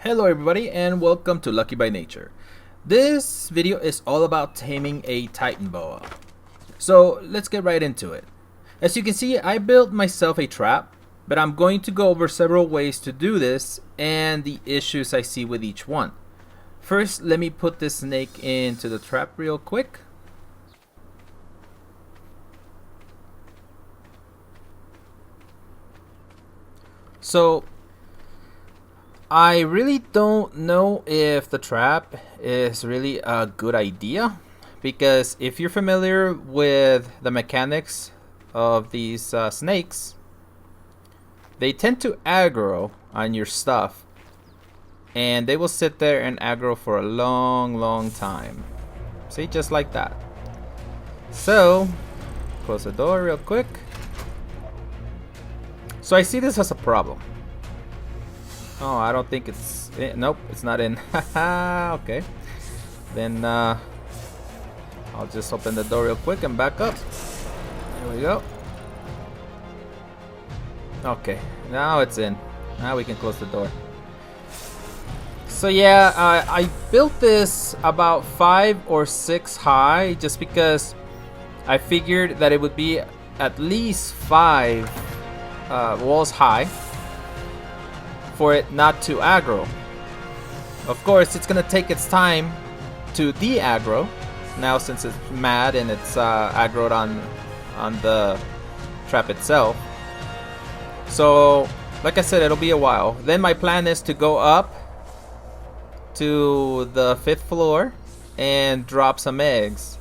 Hello everybody and welcome to Lucky by Nature. This video is all about taming a Titanoboa. So let's get right into it. As you can see, I built myself a trap, but I'm going to go over several ways to do this and the issues I see with each one. First, let me put this snake into the trap real quick. So I really don't know if the trap is really a good idea, because if you're familiar with the mechanics of these snakes, they tend to aggro on your stuff and they will sit there and aggro for a long time. See, just like that. So close the door real quick. So I see this as a problem. Oh, I don't think it's in. Nope, it's not in. Okay. Then I'll just open the door real quick and back up. There we go. Okay, now it's in. Now we can close the door. So yeah, I built this about 5 or 6 high just because I figured that it would be at least 5 walls high for it not to aggro. Of course, it's gonna take its time to de-aggro now since it's mad and it's aggroed on the trap itself. So like I said, it'll be a while. Then my plan is to go up to the 5th floor and drop some eggs,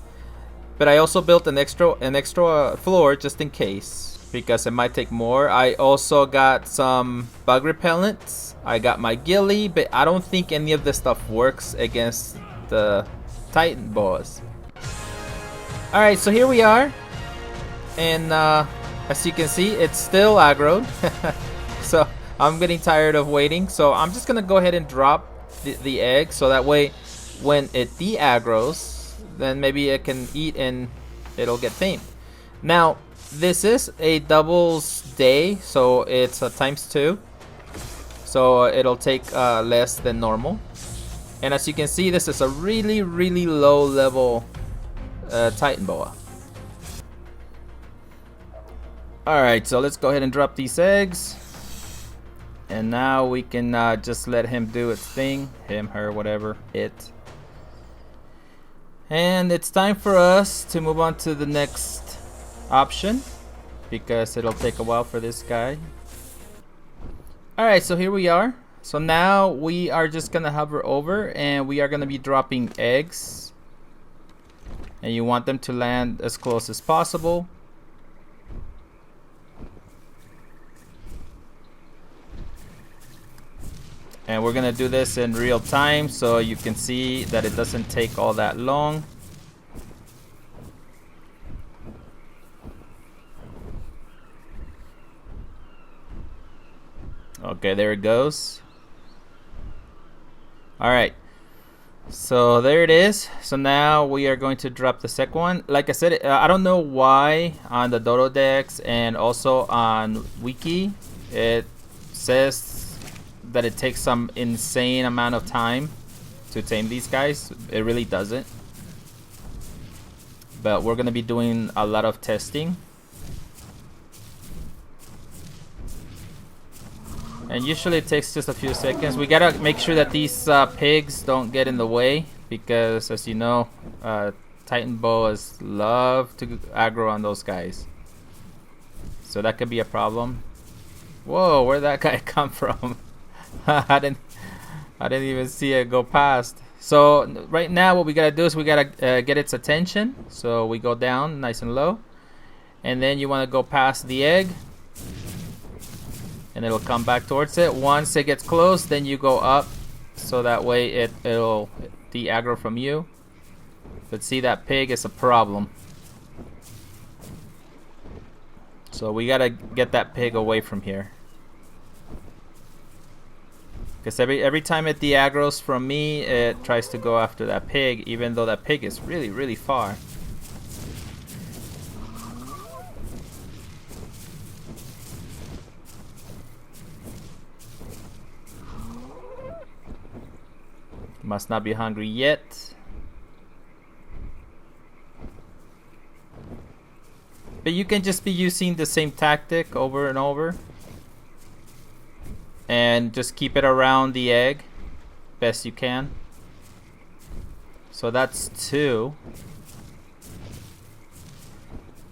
but I also built an extra floor just in case, because it might take more. I also got some bug repellents. I got my ghillie, but I don't think any of this stuff works against the Titanoboas. Alright, so here we are. And as you can see, it's still aggroed. So I'm getting tired of waiting. So I'm just going to go ahead and drop the egg, so that way when it de-aggros, then maybe it can eat and it'll get tamed. Now, this is a doubles day, so it's a ×2, so it'll take less than normal. And as you can see, this is a really low level Titanoboa. Alright, so let's go ahead and drop these eggs, and now we can just let him do its thing. Him, her, whatever, it. And it's time for us to move on to the next option, because it'll take a while for this guy. Alright, so here we are. So now we are just gonna hover over and we are gonna be dropping eggs, and you want them to land as close as possible. And we're gonna do this in real time so you can see that it doesn't take all that long. Okay, there it goes. Alright, so there it is. So now we are going to drop the second one. Like I said, I don't know why on the Dodo decks and also on Wiki it says that it takes some insane amount of time to tame these guys. It really doesn't. But we're gonna be doing a lot of testing. And usually it takes just a few seconds. We gotta make sure that these pigs don't get in the way, because as you know, Titanoboas love to aggro on those guys. So that could be a problem. Whoa, where'd that guy come from? I didn't even see it go past. So right now what we gotta do is we gotta get its attention. So we go down nice and low, and then you want to go past the egg, and it'll come back towards it. Once it gets close, then you go up, so that way it'll de-aggro from you. But see, that pig is a problem, so we gotta get that pig away from here, because every time it de-aggros from me, it tries to go after that pig, even though that pig is really far. Must not be hungry yet. But you can just be using the same tactic over and over. And just keep it around the egg best you can. So that's 2.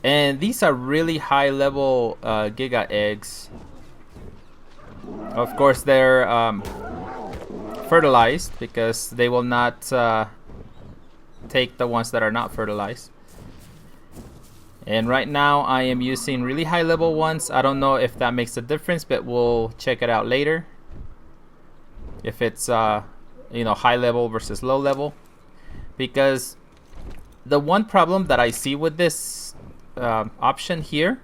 And these are really high level Giga eggs. Of course they're fertilized because they will not take the ones that are not fertilized. And right now I am using really high level ones. I don't know if that makes a difference, but we'll check it out later. If it's high level versus low level. Because the one problem that I see with this option here,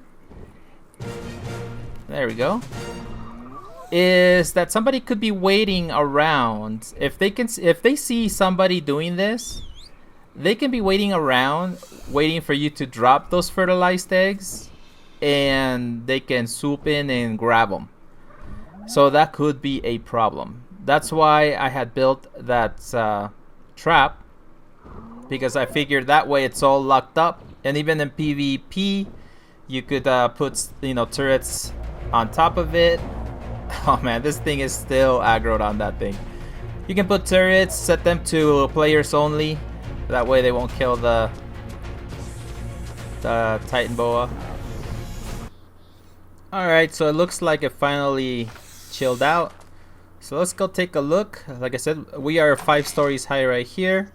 there we go, is that somebody could be waiting around. If they see somebody doing this, they can be waiting around, waiting for you to drop those fertilized eggs, and they can swoop in and grab them. So that could be a problem. That's why I had built that trap, because I figured that way it's all locked up, and even in PvP, you could put turrets on top of it. Oh man, this thing is still aggroed on that thing. You can put turrets, set them to players only. That way they won't kill the Titanoboa. Alright, so it looks like it finally chilled out. So let's go take a look. Like I said, we are 5 stories high right here.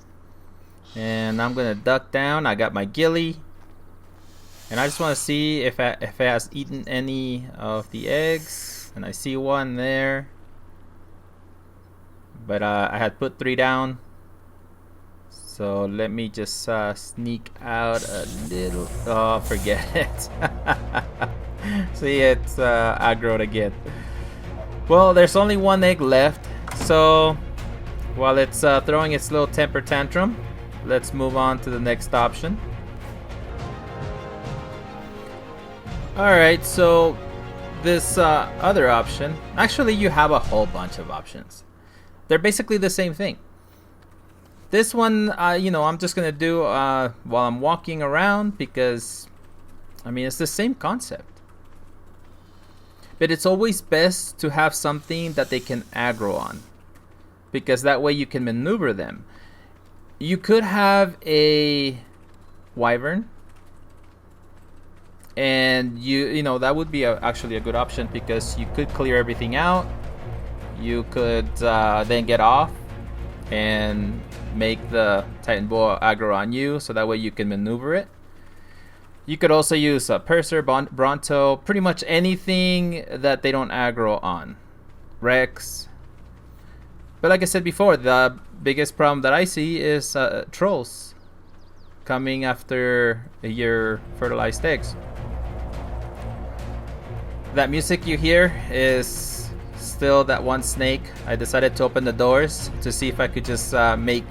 And I'm gonna duck down. I got my ghillie. And I just want to see if it has eaten any of the eggs. And I see one there. But I had put 3 down. So let me just sneak out a little. Oh, forget it. See, it's aggroed again. Well, there's only 1 egg left. So while it's throwing its little temper tantrum, let's move on to the next option. Alright, so this other option, actually you have a whole bunch of options. They're basically the same thing. This one, I'm just gonna do while I'm walking around, because I mean it's the same concept. But it's always best to have something that they can aggro on, because that way you can maneuver them. You could have a wyvern, and that would be actually a good option, because you could clear everything out. You could then get off and make the Titanoboa aggro on you, so that way you can maneuver it. You could also use a Purser, Bronto, pretty much anything that they don't aggro on. Rex. But like I said before, the biggest problem that I see is trolls coming after your fertilized eggs. That music you hear is still that one snake. I decided to open the doors to see if I could just make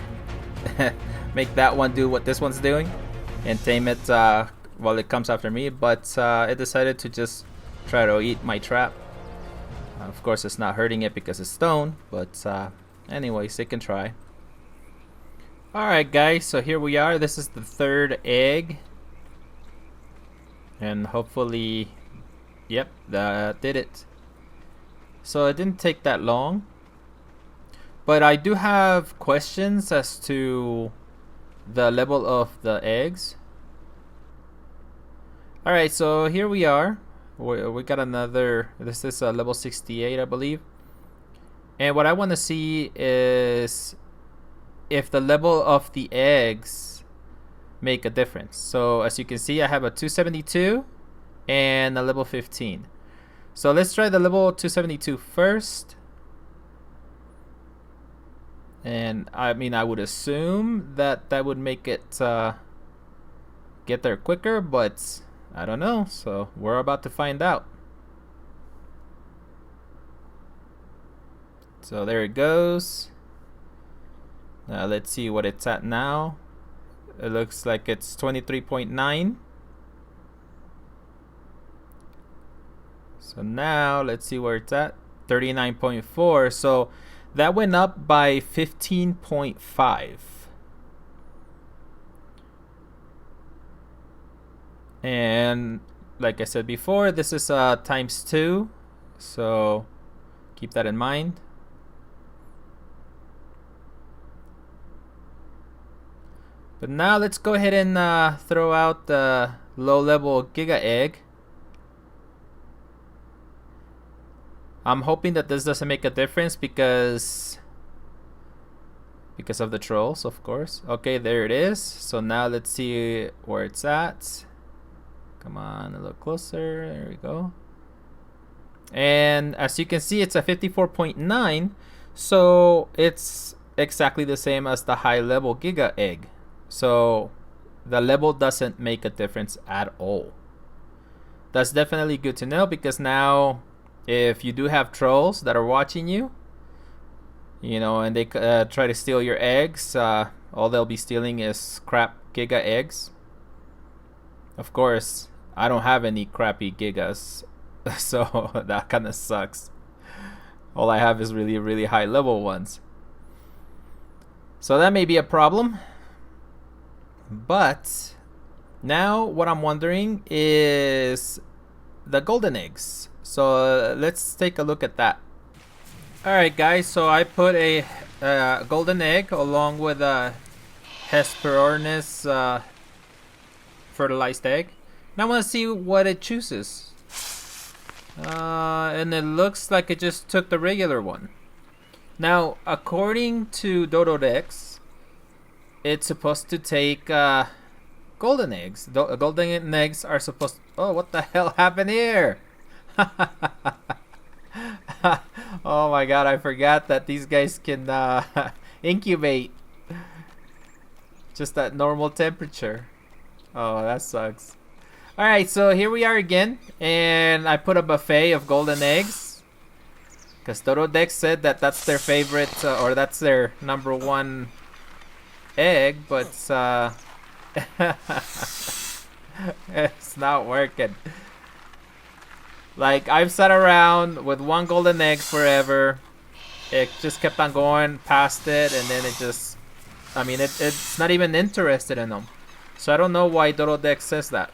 that one do what this one's doing and tame it while it comes after me, but it decided to just try to eat my trap. Of course it's not hurting it because it's stone, but anyways, it can try. Alright guys, so here we are. This is the 3rd egg, and hopefully, yep, that did it. So it didn't take that long, but I do have questions as to the level of the eggs. Alright, so here we are. We got another, this is level 68 I believe. And what I want to see is if the level of the eggs make a difference. So as you can see, I have a 272 and a level 15. So let's try the level 272 first. And I mean, I would assume that would make it get there quicker, but I don't know. So we're about to find out. So there it goes. Now let's see what it's at now. It looks like it's 23.9. So now let's see where it's at. 39.4. So That went up by 15.5. And like I said before, this is times 2. So keep that in mind. But now let's go ahead and throw out the low-level Giga Egg. I'm hoping that this doesn't make a difference because of the trolls, of course. Okay, there it is. So now let's see where it's at. Come on, a little closer. There we go. And as you can see, it's a 54.9. So it's exactly the same as the high-level Giga Egg. So the level doesn't make a difference at all. That's definitely good to know, because now if you do have trolls that are watching you, you know, and they try to steal your eggs, all they'll be stealing is crap Giga eggs. Of course, I don't have any crappy Gigas, so that kind of sucks. All I have is really, really high level ones. So that may be a problem. But now what I'm wondering is the golden eggs. So let's take a look at that. Alright guys, so I put a golden egg along with a Hesperornis fertilized egg. Now I want to see what it chooses. And it looks like it just took the regular one. Now, according to Dododex, it's supposed to take golden eggs. Golden eggs are supposed to... Oh, what the hell happened here? Oh my god, I forgot that these guys can incubate just at normal temperature. Oh, that sucks. Alright, so here we are again. And I put a buffet of golden eggs, because Dododex said that that's their favorite, or that's their #1 egg, but it's not working. Like, I've sat around with one golden egg forever. It just kept on going past it, and then it just, I mean, it's not even interested in them. So I don't know why Dododex says that.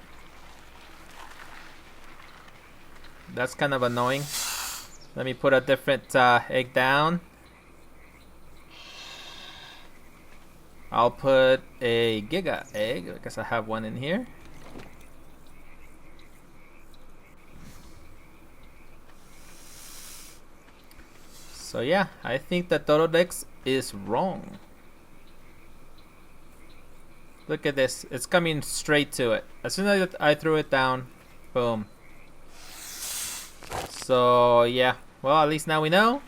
That's kind of annoying. Let me put a different egg down. I'll put a Giga egg because I have one in here. So yeah, I think that Dododex is wrong. Look at this. It's coming straight to it. As soon as I threw it down, boom. So yeah, well, at least now we know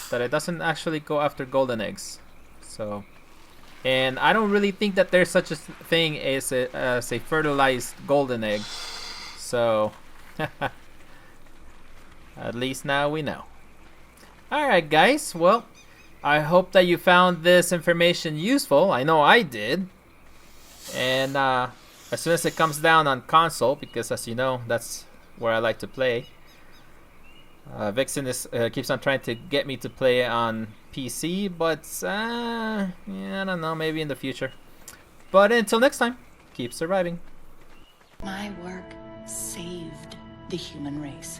that it doesn't actually go after golden eggs. So, and I don't really think that there's such a thing as a fertilized golden egg. So at least now we know. Alright guys, well, I hope that you found this information useful. I know I did. And as soon as it comes down on console, because as you know, that's where I like to play. Vixen keeps on trying to get me to play on PC, but yeah, I don't know, maybe in the future. But until next time, keep surviving. My work saved the human race.